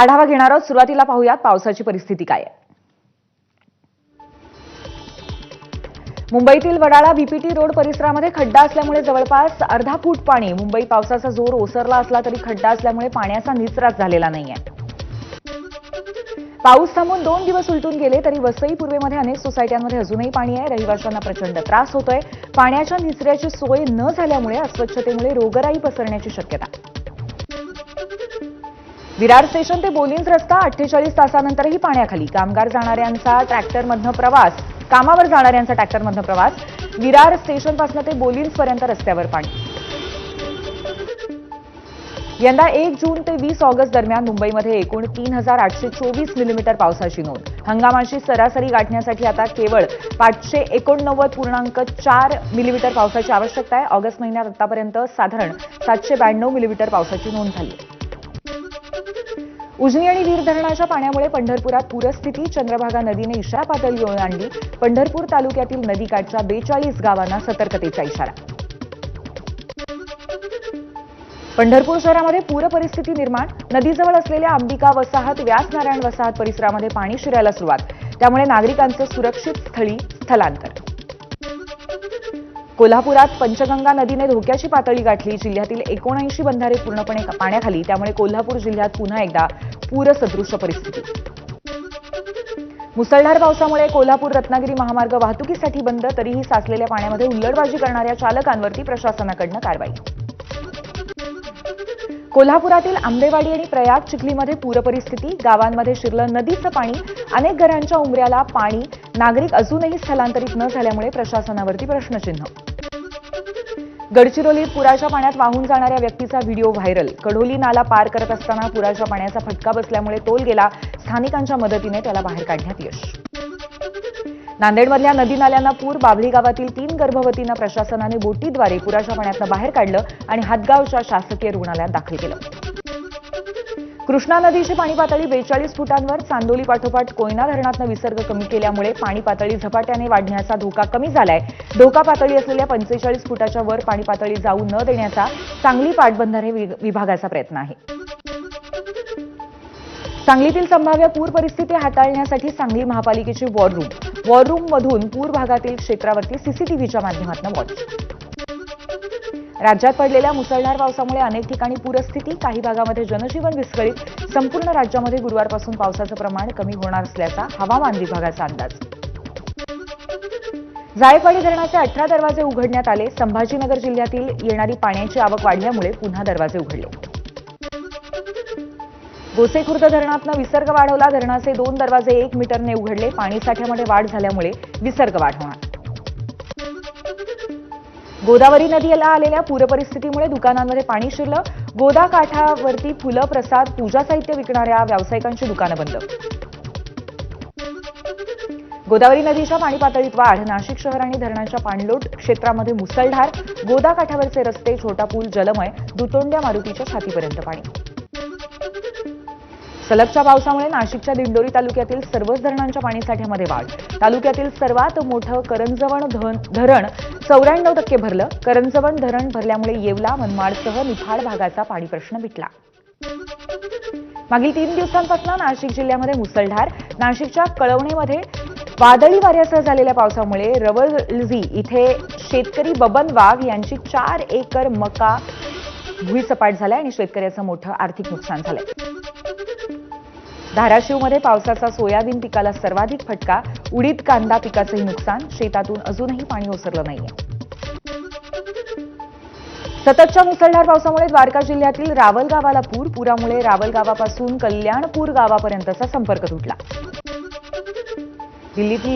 आढावा घेणार आहोत। सुरुवातीला पाहूयात पावसाची परिस्थिती काय आहे। मुंबईतील वडाळा बीपीटी रोड परिसरामध्ये खड्डा असल्यामुळे जवळपास अर्धा फूट पाणी। मुंबईत पावसाचा जोर ओसरला असला तरी खड्डा असल्यामुळे पाण्याचा निचराच झालेला नाहीये। पाऊस थांबून 2 दिवस उलटून गेले तरी वसई पूर्वेमध्ये अनेक सोसायट्यांमध्ये अजूनही पाणी आहे। रहिवाशांना प्रचंड त्रास होतोय। पाण्याच्या निचऱ्याची सोय न झाल्यामुळे अस्वच्छतेमुळे रोगराई पसरण्याची शक्यता। विरार स्टेशन ते बोलिन्स रस्ता 48 तासानंतरही पाण्याखाली। कामावर जाणाऱ्यांचा ट्रॅक्टरमधनं प्रवास। विरार स्टेशनपासून ते बोलिन्स पर्यंत रस्त्यावर पाणी। यंदा 1 जून ते 20 ऑगस्ट दरम्यान मुंबईमध्ये एकूण 3824 मिलीमीटर पावसाची नोंद। हंगामाची सरासरी गाठण्यासाठी आता केवळ 589.4 मिलीमीटर पावसाची आवश्यकता आहे। ऑगस्ट महिन्यात आतापर्यंत साधारण 792 मिलीमीटर पावसाची नोंद झाली। उजनी आणि वीर धरणाच्या पाण्यामुळे पंढरपुरात पूरस्थिती। चंद्रभागा नदीने इशारा पातळी ओलांडली। पंढरपूर तालुक्यातील नदीकाठच्या 42 गावांना सतर्कतेचा इशारा। पंढरपूर शहरामध्ये पूर परिस्थिती निर्माण। नदीजवळ असलेल्या अंबिका वसाहत, व्यासनारायण वसाहत परिसरामध्ये पाणी शिरायला सुरुवात। त्यामुळे नागरिकांचं सुरक्षित स्थळी स्थलांतर। कोल्हापुरात पंचगंगा नदीने धोक्याची पातळी गाठली। जिल्ह्यातील 79 बंधारे पूर्णपणे पाण्याखाली। त्यामुळे कोल्हापूर जिल्ह्यात पुन्हा एकदा पूरसदृश परिस्थिती। मुसळधार पावसामुळे कोल्हापूर रत्नागिरी महामार्ग वाहतुकीसाठी बंद। तरीही साचलेल्या पाण्यामध्ये हुल्लडबाजी करणाऱ्या चालकांवरती प्रशासनाकडून कारवाई। कोल्हापुरातील आंबेवाडी आणि प्रयाग चिखलीमध्ये पूरपरिस्थिती। गावांमध्ये शिरलं नदीचं पाणी। अनेक घरांच्या उंबऱ्याला पाणी। नागरिक अजूनही स्थलांतरित न झाल्यामुळे प्रशासनावरती प्रश्नचिन्ह। गडचिरोलीत पुराच्या पाण्यात वाहून जाणाऱ्या व्यक्तीचा व्हिडिओ व्हायरल। कढोली नाला पार करत असताना पुराच्या पाण्याचा फटका बसल्यामुळे तोल गेला। स्थानिकांच्या मदतीने त्याला बाहेर काढण्यात यश। नांदेडमधल्या नदी नाल्यांना पूर। बाभळी गावातील 3 गर्भवतींना प्रशासनाने बोटीद्वारे पुराच्या पाण्यातून बाहेर काढलं आणि हातगावच्या शासकीय रुग्णालयात दाखल केलं। कृष्णा नदीची पाणी पातळी 42 फुटांवर। चांदोली पाठोपाठ कोयना धरणातून विसर्ग कमी केल्यामुळे पाणी पातळी झपाट्याने वाढण्याचा धोका कमी झालाय। धोका पातळी असलेल्या 45 फुटाच्या वर पाणी पातळी जाऊ न देण्याचा सांगली पाटबंधारे विभागाचा प्रयत्न आहे। सांगलीतील संभाव्य पूर परिस्थिती हाताळण्यासाठी सांगली महापालिकेची वॉर रूममधून पूर भागातील क्षेत्रावरती सीसीटीव्हीच्या माध्यमातून वॉच। राज्यात पडलेल्या मुसळधार पावसामुळे अनेक ठिकाणी पूरस्थिती। काही भागामध्ये जनजीवन विस्कळीत। संपूर्ण राज्यामध्ये गुरुवारपासून पावसाचं प्रमाण कमी होणार असल्याचा हवामान विभागाचा अंदाज। जायकवाडी धरणाचे 18 दरवाजे उघडण्यात आले। संभाजीनगर जिल्ह्यातील येणारी पाण्याची आवक वाढल्यामुळे पुन्हा दरवाजे उघडले। गोसेखुर्द धरणातून विसर्ग वाढवला। धरणाचे 2 दरवाजे 1 मीटरने उघडले। पाणीसाठ्यामध्ये वाढ झाल्यामुळे विसर्ग वाढवणार। गोदावरी नदीला आलेल्या पूरपरिस्थितीमुळे दुकानांमध्ये पाणी शिरलं। गोदा काठावरती फुलं, प्रसाद, पूजा साहित्य विकणाऱ्या व्यावसायिकांची दुकानं बंद। गोदावरी नदीच्या पाणी पातळीत वाढ। नाशिक शहर आणि धरणाच्या पाणलोट क्षेत्रामध्ये मुसळधार। गोदा काठावरचे रस्ते, छोटा पूल जलमय। दुतोंड्या मारुतीच्या छातीपर्यंत पाणी। सलगच्या पावसामुळे नाशिकच्या दिंडोरी तालुक्यातील सर्वच धरणांच्या पाणीसाठ्यामध्ये वाढ। तालुक्यातील सर्वात मोठं करंजवण धरण 94% भरलं। करंजवण धरण भरल्यामुळे येवला, मनमाडसह निफाड भागाचा पाणी प्रश्न मिटला। मागील 3 दिवसांपासून नाशिक जिल्ह्यामध्ये मुसळधार। नाशिकच्या कळवणेमध्ये वादळी वाऱ्यासह झालेल्या पावसामुळे रवळजी इथे शेतकरी बबन वाघ यांची 4 एकर मका भुईसपाट झालाय आणि शेतकऱ्याचं मोठं आर्थिक नुकसान झालंय। धाराशिवमध्ये पावसाचा सोयाबीन पिकाला सर्वाधिक फटका। उडीद, कांदा पिकाचंही नुकसान। शेतातून अजूनही पाणी ओसरलं नाहीये। सततच्या मुसळधार पावसामुळे द्वारका जिल्ह्यातील रावल गावाला पूर। पुरामुळे रावल गावापासून कल्याणपूर गावापर्यंतचा संपर्क तुटला। दिल्लीतली